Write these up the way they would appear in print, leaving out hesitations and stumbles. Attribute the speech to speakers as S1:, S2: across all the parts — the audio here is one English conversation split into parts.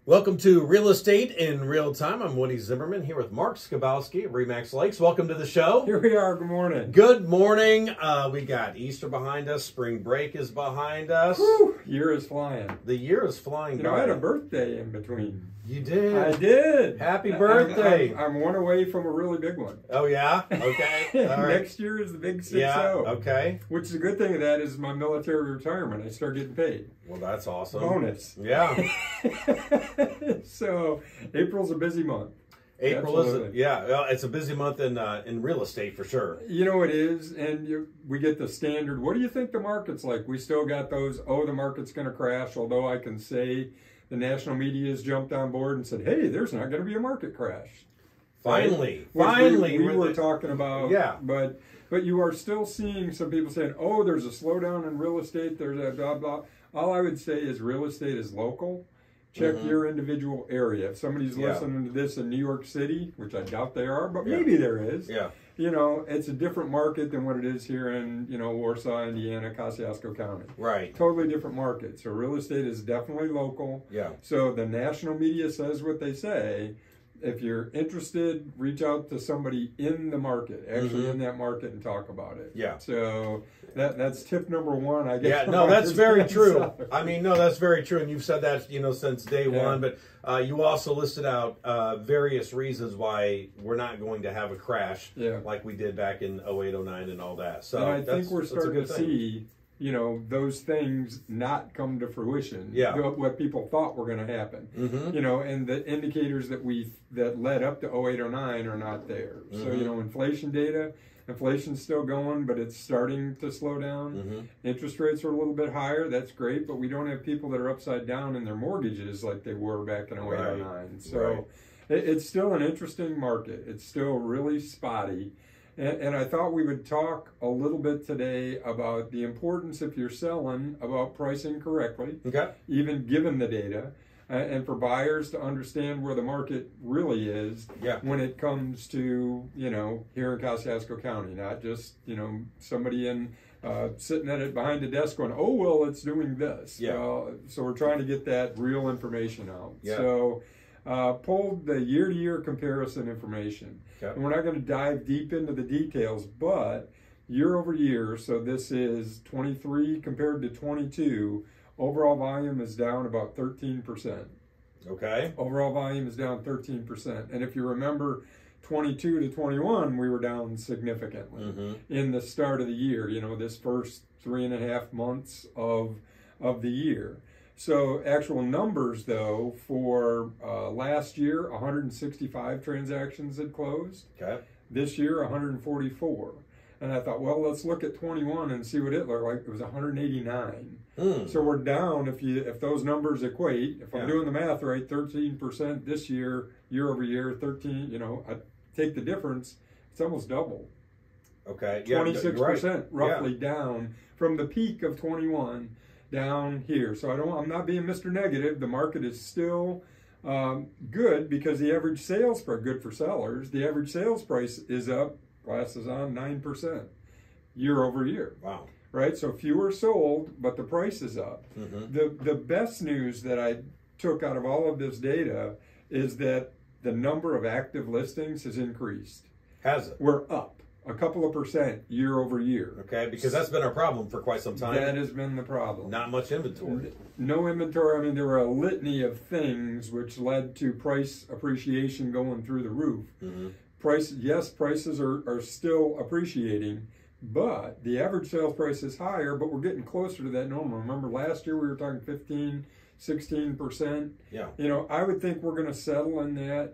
S1: Welcome to Real Estate in Real Time. I'm Woody Zimmerman here with Mark Skibowski of Remax Lakes. Welcome to the show.
S2: Here we are. Good morning.
S1: Good morning. We got Easter behind us. Spring break is behind us.
S2: Whew, year is flying.
S1: The year is flying by.
S2: I had a birthday in between.
S1: You did?
S2: I did.
S1: Happy birthday.
S2: I'm one away from a really big one.
S1: Oh, yeah? Okay. All right.
S2: Next year is the big 6-0.
S1: Yeah, okay.
S2: Which is a good thing of that is my military retirement. I start getting paid.
S1: Well, that's awesome.
S2: Bonus.
S1: Yeah.
S2: So, April's a busy month.
S1: April
S2: Absolutely.
S1: Well, it's a busy month in real estate for sure.
S2: You know it is, and we get the standard, what do you think the market's like? We still got those, oh, the market's going to crash, although I can say the national media has jumped on board and said, hey, there's not going to be a market crash.
S1: Finally.
S2: Right?
S1: Finally.
S2: We were talking about,
S1: yeah.
S2: But you are still seeing some people saying, oh, there's a slowdown in real estate, there's a blah, blah. All I would say is real estate is local. Check your individual area. If somebody's listening to this in New York City, which I doubt they are, but maybe there is.
S1: Yeah.
S2: You know, it's a different market than what it is here in, Warsaw, Indiana, Kosciuszko County.
S1: Right.
S2: Totally different market. So real estate is definitely local.
S1: Yeah.
S2: So the national media says what they say. If you're interested, reach out to somebody in the market, actually in that market, and talk about it.
S1: Yeah.
S2: So that's tip number one, I guess.
S1: Yeah, no, that's very true. I mean, no, that's very true. And you've said that, since day one. But you also listed out various reasons why we're not going to have a crash like we did back in 08, 09 and all that. So
S2: and I think we're starting to see, those things not come to fruition.
S1: Yeah.
S2: What people thought were going to happen. And the indicators that led up to 08, 09 are not there. So, inflation data, inflation's still going, but it's starting to slow down. Interest rates are a little bit higher. That's great, but we don't have people that are upside down in their mortgages like they were back in 08, 09. So it's still an interesting market. It's still really spotty. And I thought we would talk a little bit today about the importance, if you're selling, about pricing correctly, even given the data, and for buyers to understand where the market really is when it comes to, here in Kosciuszko County, not just, somebody sitting at it behind the desk going, oh, well, it's doing this. So we're trying to get that real information out. So pulled the year-to-year comparison information. And we're not going to dive deep into the details, but year over year, so this is 23 compared to 22, overall volume is down about 13%.
S1: Okay.
S2: Overall volume is down 13%. And if you remember 22 to 21, we were down significantly in the start of the year, this first 3.5 months of the year. So actual numbers, though, for last year, 165 transactions had closed. Okay. This year, 144. And I thought, well, let's look at 21 and see what it looked like. It was 189. So we're down, if those numbers equate, if I'm doing the math right, 13% this year, year over year, 13, I take the difference, it's almost double.
S1: Okay.
S2: 26% roughly down from the peak of 21 down here. So I'm not being Mr. Negative. The market is still good because the average sales price, good for sellers, the average sales price is up, glasses on, 9% year over year.
S1: Wow.
S2: Right? So fewer sold, but the price is up. The best news that I took out of all of this data is that the number of active listings has increased.
S1: Has it?
S2: We're up a couple of percent year over year.
S1: Okay, because that's been our problem for quite some time.
S2: That has been the problem.
S1: Not much inventory.
S2: No inventory. I mean, there were a litany of things which led to price appreciation going through the roof. Prices are still appreciating, but the average sales price is higher, but we're getting closer to that normal. Remember last year we were talking 15, 16%. Yeah. I would think we're going to settle in that,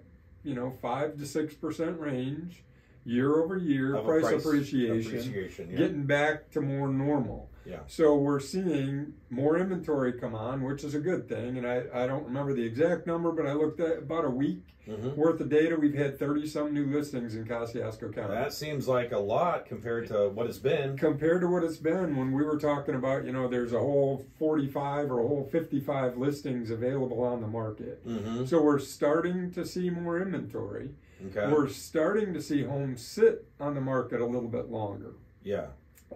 S2: 5 to 6% range. Year over year, price appreciation, getting back to more normal. Yeah. So we're seeing more inventory come on, which is a good thing. And I don't remember the exact number, but I looked at about a week worth of data. We've had 30-some new listings in Kosciuszko County.
S1: That seems like a lot compared to what it's been.
S2: Compared to what it's been when we were talking about, there's a whole 45 or a whole 55 listings available on the market. So we're starting to see more inventory. Okay. We're starting to see homes sit on the market a little bit longer. Yeah.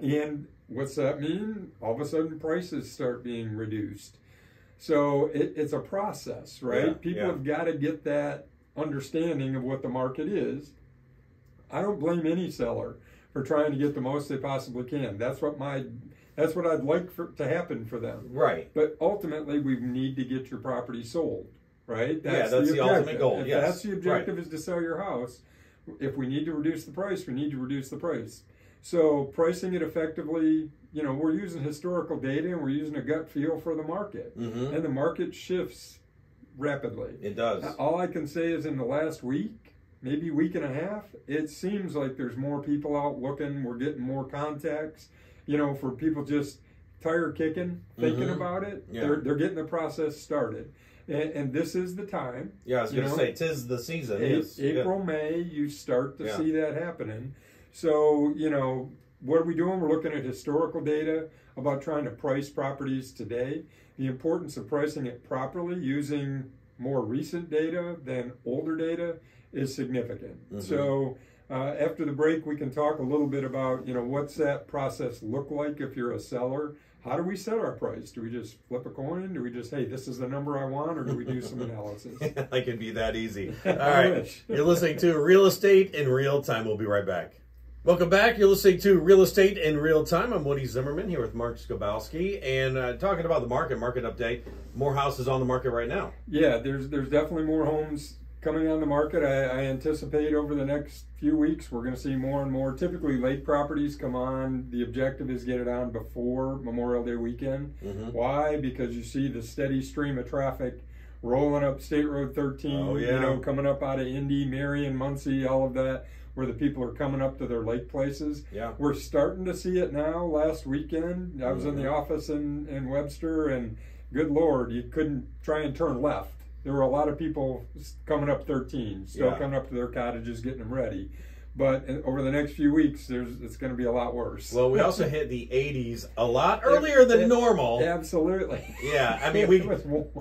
S2: And what's that mean? All of a sudden prices start being reduced. So it's a process, right? People have got to get that understanding of what the market is. I don't blame any seller for trying to get the most they possibly can. That's what I'd like to happen for them.
S1: Right.
S2: But ultimately, we need to get your property sold, right?
S1: That's the ultimate goal.
S2: If that's the objective, is to sell your house. If we need to reduce the price, we need to reduce the price. So pricing it effectively, we're using historical data and we're using a gut feel for the market.
S1: Mm-hmm.
S2: And the market shifts rapidly.
S1: It does.
S2: All I can say is in the last week, maybe week and a half, it seems like there's more people out looking. We're getting more contacts, for people just tire kicking, thinking about it. Yeah. They're getting the process started. And this is the time.
S1: Yeah, I was going to say, 'tis the season.
S2: April, May, you start to see that happening. So, what are we doing? We're looking at historical data about trying to price properties today. The importance of pricing it properly using more recent data than older data is significant. Mm-hmm. So after the break, we can talk a little bit about, what's that process look like if you're a seller? How do we set our price? Do we just flip a coin? Do we just, hey, this is the number I want? Or do we do some analysis?
S1: It can be that easy. All right. You're listening to Real Estate in Real Time. We'll be right back. Welcome back. You're listening to Real Estate in Real Time. I'm Woody Zimmerman here with Mark Skibowski and talking about the market update. More houses on the market right now.
S2: Yeah, there's definitely more homes coming on the market. I anticipate over the next few weeks we're going to see more and more. Typically lake properties come on. The objective is get it on before Memorial Day weekend. Mm-hmm. Why? Because you see the steady stream of traffic rolling up State Road 13, coming up out of Indy, Marion, Muncie, all of that, where the people are coming up to their lake places. Yeah. We're starting to see it now. Last weekend, I was in the office in Webster, and good Lord, you couldn't try and turn left. There were a lot of people coming up 13, still coming up to their cottages, getting them ready. But over the next few weeks, it's going to be a lot worse.
S1: Well, we also hit the 80s a lot earlier than normal.
S2: Absolutely.
S1: Yeah, I mean,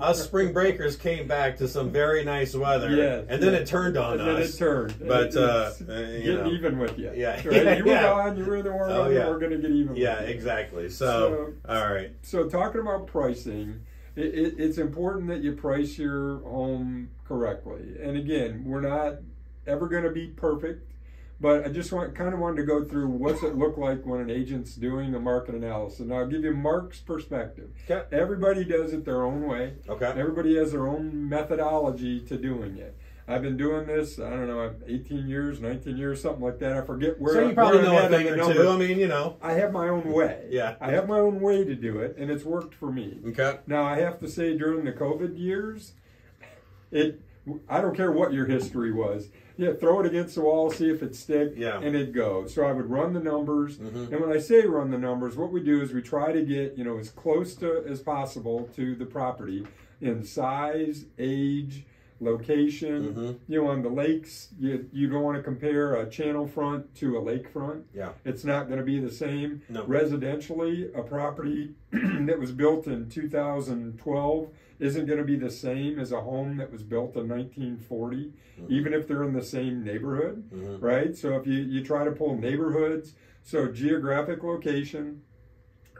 S1: us spring breakers came back to some very nice weather, and then it turned on us.
S2: And then it turned.
S1: But
S2: getting even with you.
S1: Yeah,
S2: right? You were gone. You were in the warm weather. We're going to get even. With you.
S1: Exactly. So, all right.
S2: So talking about pricing. It's important that you price your home correctly. And again, we're not ever going to be perfect, but I just wanted to go through what's it look like when an agent's doing a market analysis. Now, I'll give you Mark's perspective. Okay. Everybody does it their own way. Okay. Everybody has their own methodology to doing it. I've been doing this, 18 years, 19 years, something like that. I forget where.
S1: So you probably know a thing or two. I mean,
S2: I have my own way.
S1: Yeah.
S2: I have my own way to do it, and it's worked for me.
S1: Okay.
S2: Now, I have to say, during the COVID years, I don't care what your history was. Yeah, throw it against the wall, see if it sticks, and it goes. So I would run the numbers, and when I say run the numbers, what we do is we try to get, as close to as possible to the property in size, age, location. On the lakes, you don't want to compare a channel front to a lakefront. Yeah, it's not going to be the same. No. Residentially, a property that was built in 2012 isn't going to be the same as a home that was built in 1940, even if they're in the same neighborhood, right? So if you try to pull neighborhoods, so geographic location,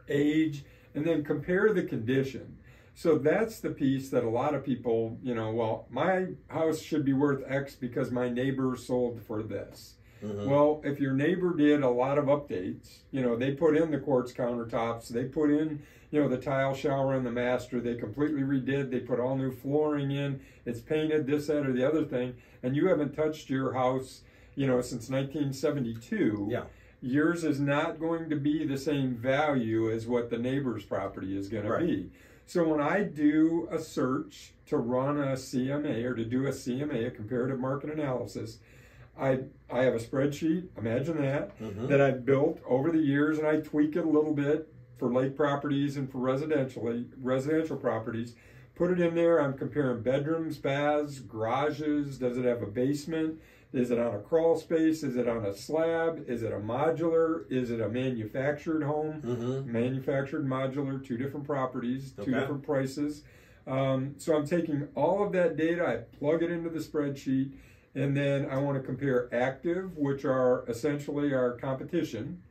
S2: age, and then compare the condition. So that's the piece that a lot of people, well, my house should be worth X because my neighbor sold for this. Well, if your neighbor did a lot of updates, they put in the quartz countertops, they put in, the tile shower in the master, they completely redid, they put all new flooring in, it's painted, this, that, or the other thing, and you haven't touched your house, since 1972. Yeah. Yours is not going to be the same value as what the neighbor's property is going to be. So when I do a search to run a CMA or to do a CMA, a comparative market analysis, I have a spreadsheet, imagine that, that I've built over the years, and I tweak it a little bit for lake properties and for residential properties. Put it in there, I'm comparing bedrooms, baths, garages, does it have a basement? Is it on a crawl space? Is it on a slab? Is it a modular? Is it a manufactured home? Manufactured, modular, two different properties, two different prices. So I'm taking all of that data, I plug it into the spreadsheet, and then I want to compare active, which are essentially our competition.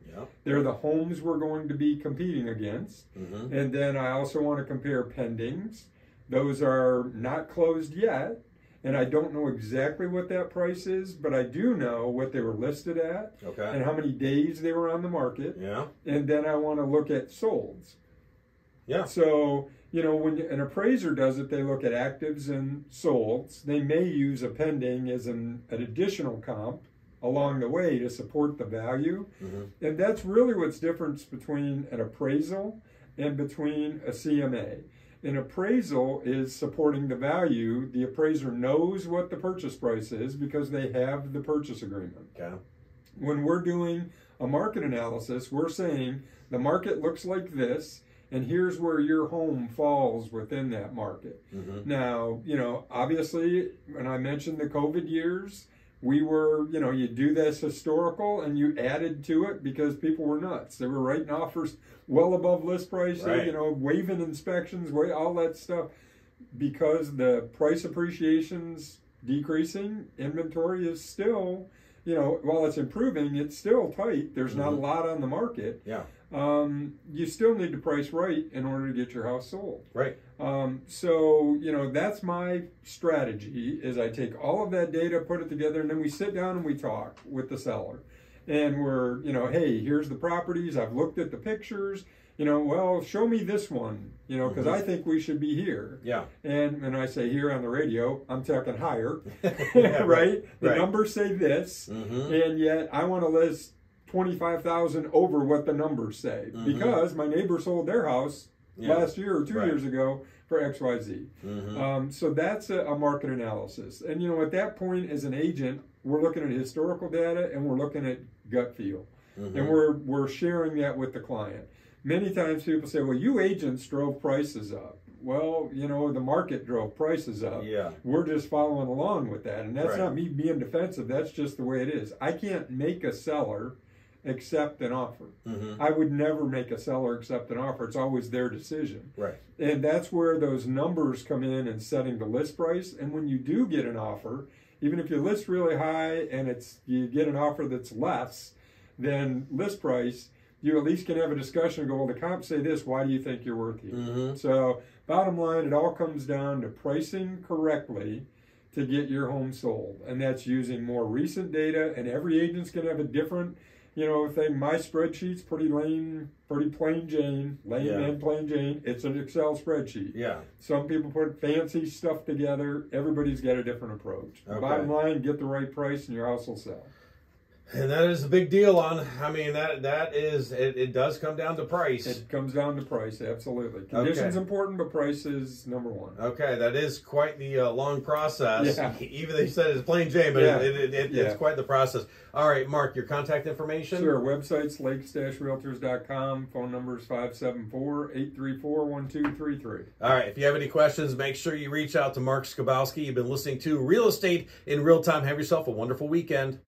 S2: They're the homes we're going to be competing against. And then I also want to compare pendings. Those are not closed yet, and I don't know exactly what that price is, but I do know what they were listed at, and how many days they were on the market.
S1: Yeah.
S2: And then I want to look at solds.
S1: Yeah.
S2: So, you know, when an appraiser does it, they look at actives and solds. They may use a pending as an additional comp along the way to support the value. And that's really what's different between an appraisal and between a CMA. An appraisal is supporting the value. The appraiser knows what the purchase price is because they have the purchase agreement.
S1: Okay.
S2: When we're doing a market analysis, we're saying the market looks like this, and here's where your home falls within that market. Now, you know, obviously, when I mentioned the COVID years, we were, you know, you do this historical and you added to it because people were nuts. They were writing offers well above list price, you know, waiving inspections, all that stuff. Because the price appreciation's decreasing, inventory is still, you know, while it's improving, it's still tight. There's not a lot on the market.
S1: Yeah.
S2: You still need to price right in order to get your house sold.
S1: Right.
S2: So, you know, that's my strategy is I take all of that data, put it together, and then we sit down and we talk with the seller. And we're, you know, hey, here's the properties. I've looked at the pictures. You know, well, show me this one, you know, because I think we should be here.
S1: Yeah.
S2: And when I say here on the radio, I'm talking higher,
S1: Yeah,
S2: right? The numbers say this, and yet I want to list 25,000 over what the numbers say because my neighbor sold their house last year or 2 years ago for XYZ. So that's a market analysis. And, you know, at that point as an agent, we're looking at historical data and we're looking at gut feel. And we're sharing that with the client. Many times people say, well, you agents drove prices up. Well, you know, the market drove prices up.
S1: Yeah.
S2: We're just following along with that. And that's not me being defensive. That's just the way it is. I can't make a seller accept an offer. I would never make a seller accept an offer. It's always their decision.
S1: Right.
S2: And that's where those numbers come in and setting the list price. And when you do get an offer, even if you list really high and you get an offer that's less than list price, you at least can have a discussion and go, well, the comps say this, why do you think you're worth it? So bottom line, it all comes down to pricing correctly to get your home sold. And that's using more recent data, and every agent's going to have a different, you know, thing. My spreadsheet's pretty plain Jane, and plain Jane. It's an Excel spreadsheet.
S1: Yeah.
S2: Some people put fancy stuff together. Everybody's got a different approach. Bottom line, get the right price and your house will sell.
S1: And that is a big deal on, I mean, that is, it does come down to price.
S2: It comes down to price, absolutely. Condition's important, but price is number one.
S1: Okay, that is quite the long process. Yeah. Even though you said it's plain Jane, but it's quite the process. All right, Mark, your contact information?
S2: Sure, website's lakes-realtors.com. Phone number is 574-834-1233.
S1: All right, if you have any questions, make sure you reach out to Mark Skibowski. You've been listening to Real Estate in Real Time. Have yourself a wonderful weekend.